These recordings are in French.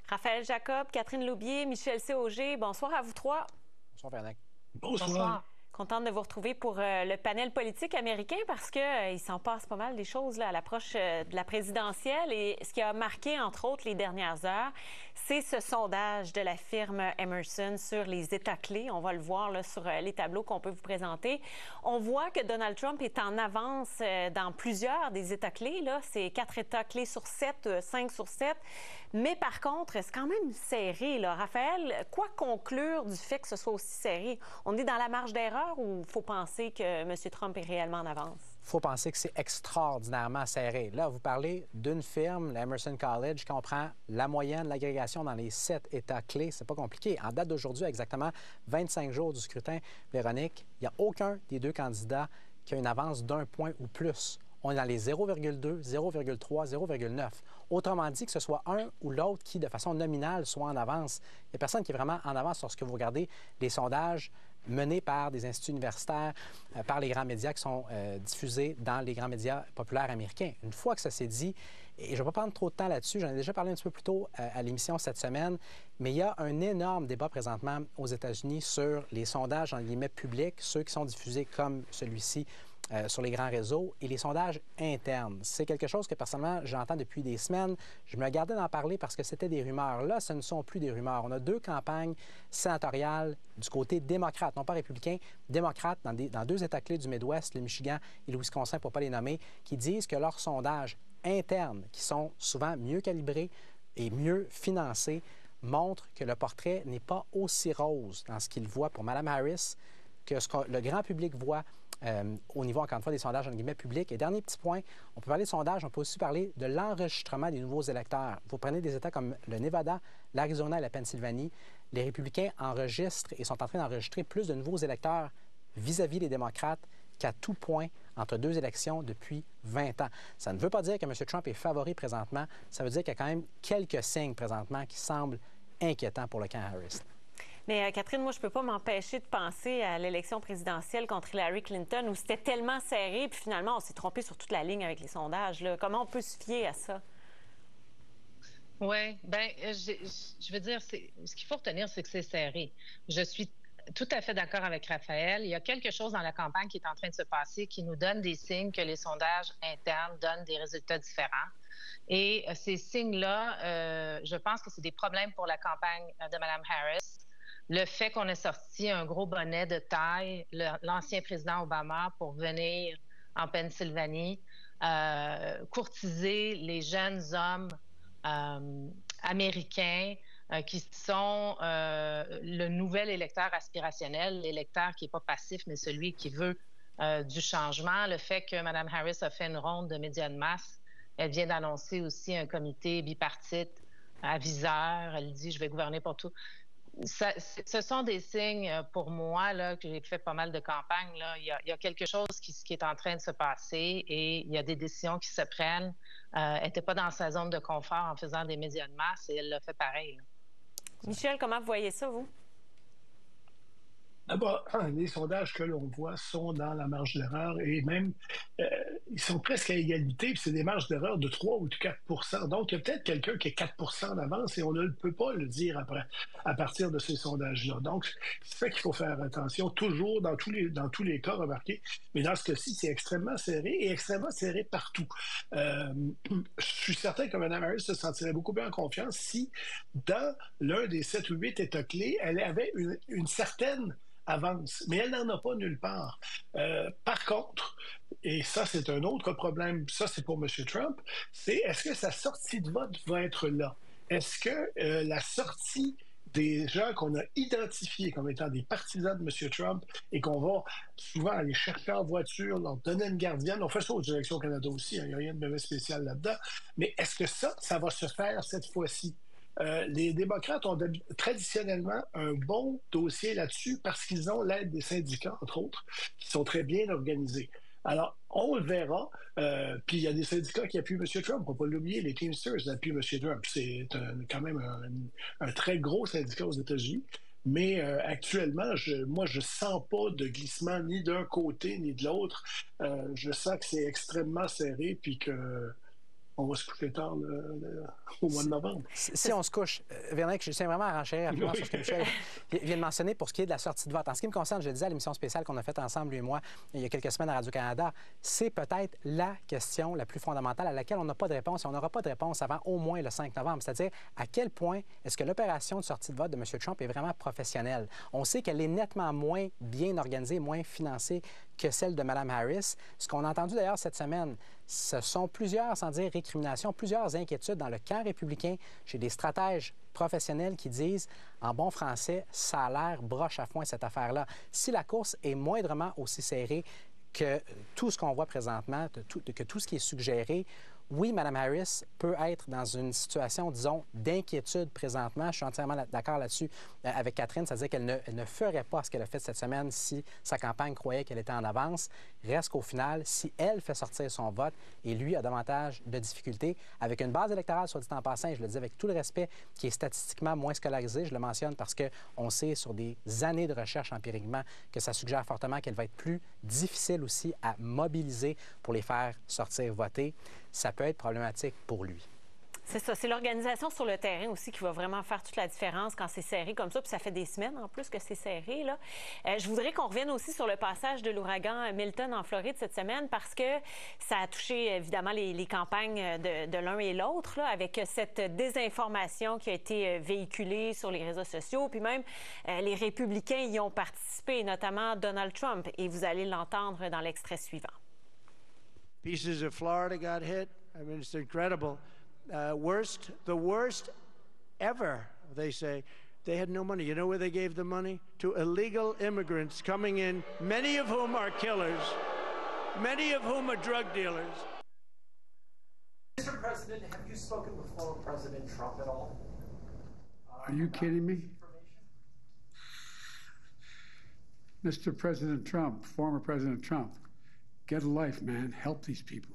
Raphaël Jacob, Catherine Loubier, Michel Auger, bonsoir à vous trois. Bonsoir, Véronique. Bonsoir. Contente de vous retrouver pour le panel politique américain parce qu'il s'en passe pas mal des choses là, à l'approche de la présidentielle. Et ce qui a marqué, entre autres, les dernières heures, c'est ce sondage de la firme Emerson sur les États clés. On va le voir là, sur les tableaux qu'on peut vous présenter. On voit que Donald Trump est en avance dans plusieurs des États clés. Là. C'est 4 États clés sur 7, 5 sur 7. Mais par contre, c'est quand même serré. Là. Raphaël, quoi conclure du fait que ce soit aussi serré? On est dans la marge d'erreur ou il faut penser que M. Trump est réellement en avance? Il faut penser que c'est extraordinairement serré. Là, vous parlez d'une firme, l'Emerson College, qui comprend la moyenne de l'agrégation dans les 7 États clés. C'est pas compliqué. En date d'aujourd'hui, exactement 25 jours du scrutin, Véronique, il n'y a aucun des deux candidats qui a une avance d'1 point ou plus. On est dans les 0,2, 0,3, 0,9. Autrement dit, que ce soit un ou l'autre qui, de façon nominale, soit en avance. Il n'y a personne qui est vraiment en avance lorsque vous regardez les sondages menés par des instituts universitaires, par les grands médias qui sont diffusés dans les grands médias populaires américains. Une fois que ça s'est dit, et je ne vais pas prendre trop de temps là-dessus, j'en ai déjà parlé un petit peu plus tôt à l'émission cette semaine, mais il y a un énorme débat présentement aux États-Unis sur les sondages, en guillemets, publics, ceux qui sont diffusés comme celui-ci, sur les grands réseaux et les sondages internes. C'est quelque chose que, personnellement, j'entends depuis des semaines. Je me gardais d'en parler parce que c'était des rumeurs. Là, ce ne sont plus des rumeurs. On a 2 campagnes sénatoriales du côté démocrate, non pas républicain, démocrate, dans 2 États clés du Midwest, le Michigan et le Wisconsin, pour ne pas les nommer, qui disent que leurs sondages internes, qui sont souvent mieux calibrés et mieux financés, montrent que le portrait n'est pas aussi rose dans ce qu'ils voient pour Mme Harris que ce que le grand public voit au niveau, encore une fois, des sondages, en guillemets, publics. Et dernier petit point, on peut parler de sondage, on peut aussi parler de l'enregistrement des nouveaux électeurs. Vous prenez des États comme le Nevada, l'Arizona et la Pennsylvanie. Les républicains enregistrent et sont en train d'enregistrer plus de nouveaux électeurs vis-à-vis des démocrates qu'à tout point entre 2 élections depuis 20 ans. Ça ne veut pas dire que M. Trump est favori présentement. Ça veut dire qu'il y a quand même quelques signes présentement qui semblent inquiétants pour le camp Harris. Mais Catherine, moi, je ne peux pas m'empêcher de penser à l'élection présidentielle contre Hillary Clinton où c'était tellement serré, puis finalement, on s'est trompé sur toute la ligne avec les sondages. Là. Comment on peut se fier à ça? Oui, bien, je veux dire, ce qu'il faut retenir, c'est que c'est serré. Je suis tout à fait d'accord avec Raphaël. Il y a quelque chose dans la campagne qui est en train de se passer qui nous donne des signes que les sondages internes donnent des résultats différents. Et ces signes-là, je pense que c'est des problèmes pour la campagne de Mme Harris. Le fait qu'on ait sorti un gros bonnet de taille, l'ancien président Obama, pour venir en Pennsylvanie, courtiser les jeunes hommes américains qui sont le nouvel électeur aspirationnel, l'électeur qui n'est pas passif, mais celui qui veut du changement. Le fait que Mme Harris a fait une ronde de médias de masse, elle vient d'annoncer aussi un comité bipartite aviseur. Elle dit « je vais gouverner pour tout ». Ce sont des signes pour moi, là, que j'ai fait pas mal de campagnes. Là. Il y a quelque chose qui est en train de se passer et il y a des décisions qui se prennent. Elle n'était pas dans sa zone de confort en faisant des médias de masse et elle l'a fait pareil. Là. Michel, comment vous voyez ça, vous? D'abord, les sondages que l'on voit sont dans la marge d'erreur et même, ils sont presque à égalité, puis c'est des marges d'erreur de 3 ou de 4 %. Donc, il y a peut-être quelqu'un qui est 4 % d'avance et on ne peut pas le dire après, à partir de ces sondages-là. Donc, c'est ça qu'il faut faire attention, toujours, dans tous les cas, remarquez. Mais dans ce cas-ci, c'est extrêmement serré et extrêmement serré partout. Je suis certain que Mme Harris se sentirait beaucoup plus en confiance si, dans l'un des 7 ou 8 États clés, elle avait une certaine avance, mais elle n'en a pas nulle part. Par contre, et ça c'est un autre problème, ça c'est pour M. Trump, c'est est-ce que sa sortie de vote va être là? Est-ce que la sortie des gens qu'on a identifiés comme étant des partisans de M. Trump et qu'on va souvent aller chercher en voiture, leur donner une gardienne, on fait ça aux élections au Canada aussi, hein, il n'y a rien de mauvais spécial là-dedans, mais est-ce que ça va se faire cette fois-ci? Les démocrates ont traditionnellement un bon dossier là-dessus parce qu'ils ont l'aide des syndicats, entre autres, qui sont très bien organisés. Alors, on le verra. Puis il y a des syndicats qui appuient M. Trump. On ne peut pas l'oublier, les Teamsters appuient M. Trump. C'est quand même un très gros syndicat aux États-Unis. Mais actuellement, moi, je sens pas de glissement ni d'un côté ni de l'autre. Je sens que c'est extrêmement serré puis que on va se coucher tard au mois de novembre. Si on se couche, Véronique, je tiens vraiment à renchérir rapidement sur ce que Michel vient de mentionner pour ce qui est de la sortie de vote. En ce qui me concerne, je le disais à l'émission spéciale qu'on a faite ensemble, lui et moi, il y a quelques semaines à Radio-Canada, c'est peut-être la question la plus fondamentale à laquelle on n'a pas de réponse et on n'aura pas de réponse avant au moins le 5 novembre. C'est-à-dire, à quel point est-ce que l'opération de sortie de vote de M. Trump est vraiment professionnelle? On sait qu'elle est nettement moins bien organisée, moins financée que celle de Mme Harris. Ce qu'on a entendu d'ailleurs cette semaine, ce sont plusieurs, sans dire récriminations, plusieurs inquiétudes dans le camp républicain chez des stratèges professionnels qui disent, en bon français, ça a l'air broche à foin cette affaire-là. Si la course est moindrement aussi serrée que tout ce qu'on voit présentement, que tout ce qui est suggéré, oui, Mme Harris peut être dans une situation, disons, d'inquiétude présentement. Je suis entièrement d'accord là-dessus avec Catherine, c'est-à-dire qu'elle ne ferait pas ce qu'elle a fait cette semaine si sa campagne croyait qu'elle était en avance. Reste qu'au final, si elle fait sortir son vote et lui a davantage de difficultés, avec une base électorale, soit dit en passant, et je le dis avec tout le respect, qui est statistiquement moins scolarisée, je le mentionne parce qu'on sait sur des années de recherche empiriquement que ça suggère fortement qu'elle va être plus difficile aussi à mobiliser pour les faire sortir voter. Ça peut être problématique pour lui. C'est ça. C'est l'organisation sur le terrain aussi qui va vraiment faire toute la différence quand c'est serré comme ça. Puis ça fait des semaines en plus que c'est serré, là. Je voudrais qu'on revienne aussi sur le passage de l'ouragan Milton en Floride cette semaine parce que ça a touché évidemment les campagnes de l'un et l'autre, là, avec cette désinformation qui a été véhiculée sur les réseaux sociaux. Puis même les républicains y ont participé, notamment Donald Trump. Et vous allez l'entendre dans l'extrait suivant. Pieces of Florida got hit. I mean, it's incredible. The worst ever, they say. They had no money. You know where they gave the money? To illegal immigrants coming in, many of whom are killers, many of whom are drug dealers. Mr. President, have you spoken with former President Trump at all? Are you kidding me? Mr. President Trump, former President Trump, get a life, man. Help these people.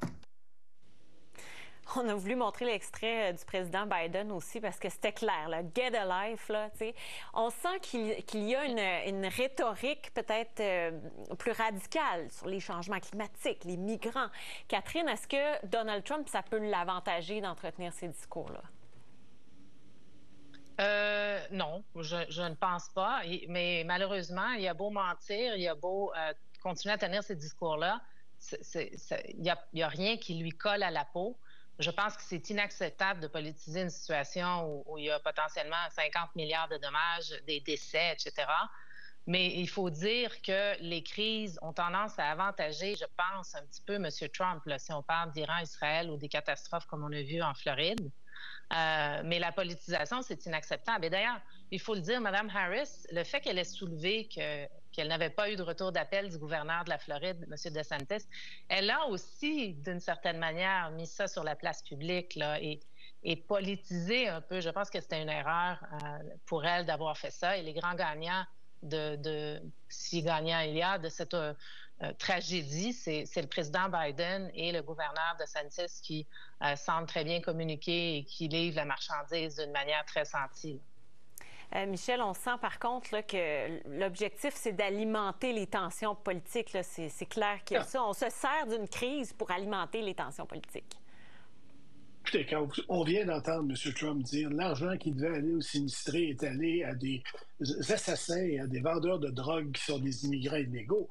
On a voulu montrer l'extrait du président Biden aussi parce que c'était clair, là, get a life, là, tu sais. On sent qu'il y a une rhétorique peut-être plus radicale sur les changements climatiques, les migrants. Catherine, est-ce que Donald Trump, ça peut l'avantager d'entretenir ces discours-là? Non, je ne pense pas. Mais malheureusement, il a beau mentir, il a beau continuer à tenir ces discours-là, il n'y a rien qui lui colle à la peau. Je pense que c'est inacceptable de politiser une situation où il y a potentiellement 50 milliards de dommages, des décès, etc. Mais il faut dire que les crises ont tendance à avantager, je pense, un petit peu M. Trump, là, si on parle d'Iran, Israël ou des catastrophes comme on a vu en Floride. Mais la politisation, c'est inacceptable. Et d'ailleurs, il faut le dire, Mme Harris, le fait qu'elle ait soulevé qu'elle n'avait pas eu de retour d'appel du gouverneur de la Floride, M. DeSantis, elle a aussi, d'une certaine manière, mis ça sur la place publique là, et politisé un peu. Je pense que c'était une erreur pour elle d'avoir fait ça. Et les grands gagnants si gagnant il y a, de cette tragédie, c'est le président Biden et le gouverneur DeSantis qui semblent très bien communiquer et qui livrent la marchandise d'une manière très sentie. Michel, on sent par contre là, que l'objectif, c'est d'alimenter les tensions politiques. C'est clair que ça, on se sert d'une crise pour alimenter les tensions politiques. Écoutez, quand on vient d'entendre M. Trump dire l'argent qui devait aller aux sinistrés est allé à des assassins et à des vendeurs de drogue qui sont des immigrants illégaux.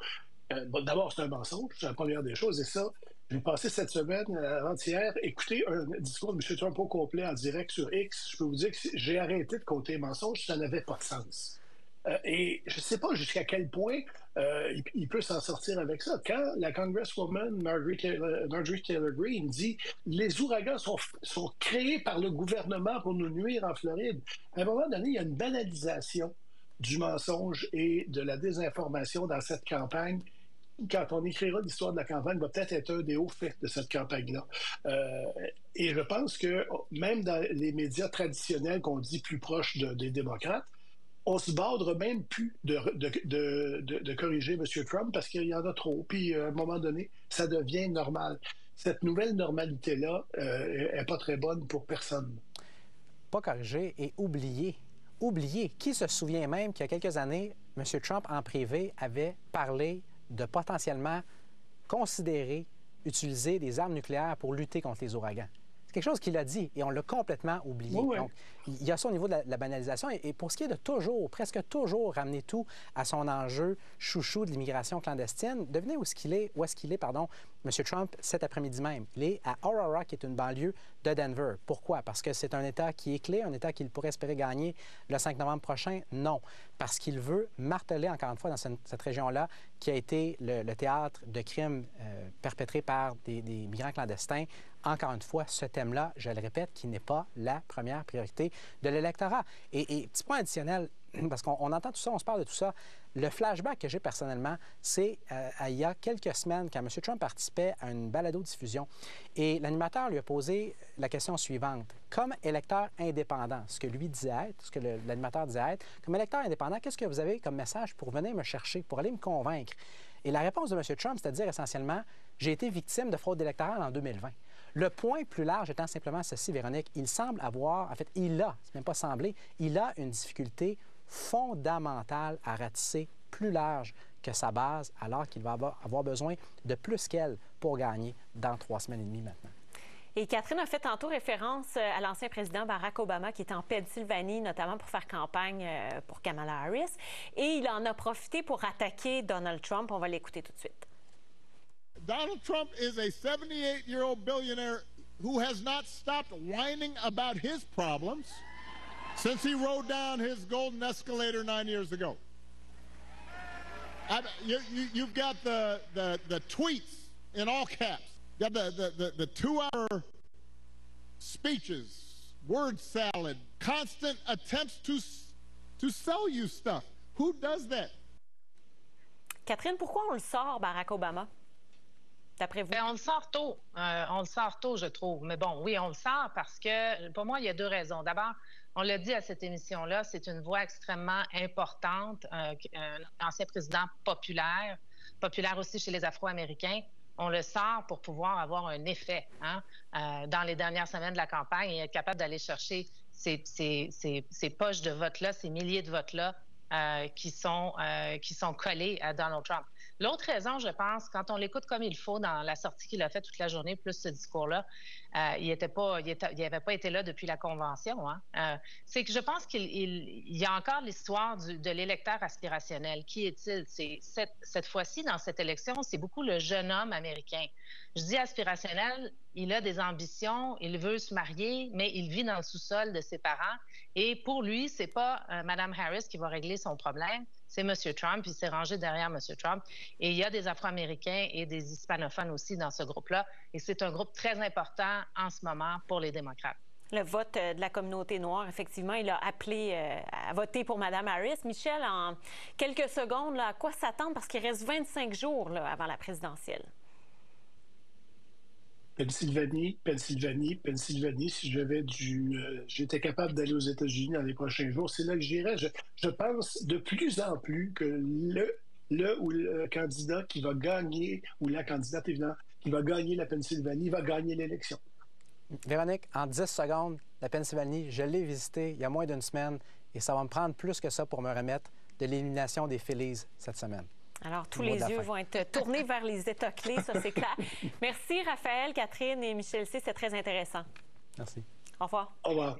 D'abord, c'est un mensonge, c'est la première des choses. Et ça, j'ai passé cette semaine, avant-hier, écouter un discours de M. Trump au complet en direct sur X. Je peux vous dire que j'ai arrêté de compter mensonges, ça n'avait pas de sens. Et je ne sais pas jusqu'à quel point il peut s'en sortir avec ça. Quand la Congresswoman Marjorie Taylor Greene dit « Les ouragans sont créés par le gouvernement pour nous nuire en Floride », à un moment donné, il y a une banalisation du mensonge et de la désinformation dans cette campagne. Quand on écrira l'histoire de la campagne, va peut-être être un des hauts faits de cette campagne-là. Et je pense que même dans les médias traditionnels qu'on dit plus proches des démocrates, on se bordera même plus de corriger M. Trump parce qu'il y en a trop. Puis, à un moment donné, ça devient normal. Cette nouvelle normalité-là n'est pas très bonne pour personne. Pas corriger et oublier. Oublier. Qui se souvient même qu'il y a quelques années, M. Trump, en privé, avait parlé de potentiellement considérer utiliser des armes nucléaires pour lutter contre les ouragans? C'est quelque chose qu'il a dit et on l'a complètement oublié. Oui, oui. Donc, il y a ça au niveau de la banalisation. Et pour ce qui est de toujours, presque toujours, ramener tout à son enjeu chouchou de l'immigration clandestine, devinez où est-ce qu'il est, M. Trump, cet après-midi même. Il est à Aurora, qui est une banlieue de Denver. Pourquoi? Parce que c'est un État qui est clé, un État qu'il pourrait espérer gagner le 5 novembre prochain? Non. Parce qu'il veut marteler, encore une fois, dans cette région-là, qui a été le théâtre de crimes perpétrés par des migrants clandestins. Encore une fois, ce thème-là, je le répète, qui n'est pas la première priorité de l'électorat. Et petit point additionnel, parce qu'on entend tout ça, on se parle de tout ça. Le flashback que j'ai personnellement, c'est il y a quelques semaines, quand M. Trump participait à une balado-diffusion, et l'animateur lui a posé la question suivante. Comme électeur indépendant, ce que lui disait être, ce que l'animateur disait être, comme électeur indépendant, qu'est-ce que vous avez comme message pour venir me chercher, pour aller me convaincre? Et la réponse de M. Trump, c'est-à-dire essentiellement, j'ai été victime de fraude électorale en 2020. Le point plus large étant simplement ceci, Véronique, il semble avoir, en fait, c'est même pas semblé, il a une difficulté fondamentale à ratisser plus large que sa base, alors qu'il va avoir besoin de plus qu'elle pour gagner dans 3 semaines et demie maintenant. Et Catherine a fait tantôt référence à l'ancien président Barack Obama qui était en Pennsylvanie, notamment pour faire campagne pour Kamala Harris. Et il en a profité pour attaquer Donald Trump. On va l'écouter tout de suite. Donald Trump is a 78-year-old billionaire who has not stopped whining about his problems since he rode down his golden escalator 9 years ago. You've got the tweets in all caps. You got the 2-hour speeches, word salad, constant attempts to sell you stuff. Who does that? Catherine, pourquoi on le sort, Barack Obama? D'après vous? Bien, on le sort tôt. Je trouve. Mais bon, oui, on le sort parce que, pour moi, il y a 2 raisons. D'abord, on l'a dit à cette émission-là, c'est une voix extrêmement importante, un ancien président populaire aussi chez les Afro-Américains. On le sort pour pouvoir avoir un effet dans les dernières semaines de la campagne et être capable d'aller chercher ces poches de votes-là, ces milliers de votes-là qui sont collés à Donald Trump. L'autre raison, je pense, quand on l'écoute comme il faut dans la sortie qu'il a faite toute la journée, plus ce discours-là, il n'avait pas été là depuis la Convention. C'est que je pense qu'il y a encore l'histoire de l'électeur aspirationnel. Qui est-il? Cette fois-ci, dans cette élection, c'est beaucoup le jeune homme américain. Je dis aspirationnel, il a des ambitions, il veut se marier, mais il vit dans le sous-sol de ses parents. Et pour lui, c'est pas Mme Harris qui va régler son problème, c'est M. Trump. Il s'est rangé derrière M. Trump. Et il y a des Afro-Américains et des hispanophones aussi dans ce groupe-là. Et c'est un groupe très important en ce moment pour les démocrates. Le vote de la communauté noire, effectivement, il a appelé à voter pour Mme Harris. Michel, en quelques secondes, là, à quoi s'attendre? Parce qu'il reste 25 jours là, avant la présidentielle. Pennsylvanie. Si j'étais capable d'aller aux États-Unis dans les prochains jours, c'est là que j'irais. Je pense de plus en plus que le candidat qui va gagner, ou la candidate, évidemment, qui va gagner la Pennsylvanie, va gagner l'élection. Véronique, en 10 secondes, la Pennsylvanie, je l'ai visitée il y a moins d'une semaine et ça va me prendre plus que ça pour me remettre de l'élimination des Phillies cette semaine. Alors, tous les yeux vont être tournés vers les États clés, ça, c'est clair. Merci, Raphaël, Catherine et Michel C. C'est très intéressant. Merci. Au revoir. Au revoir.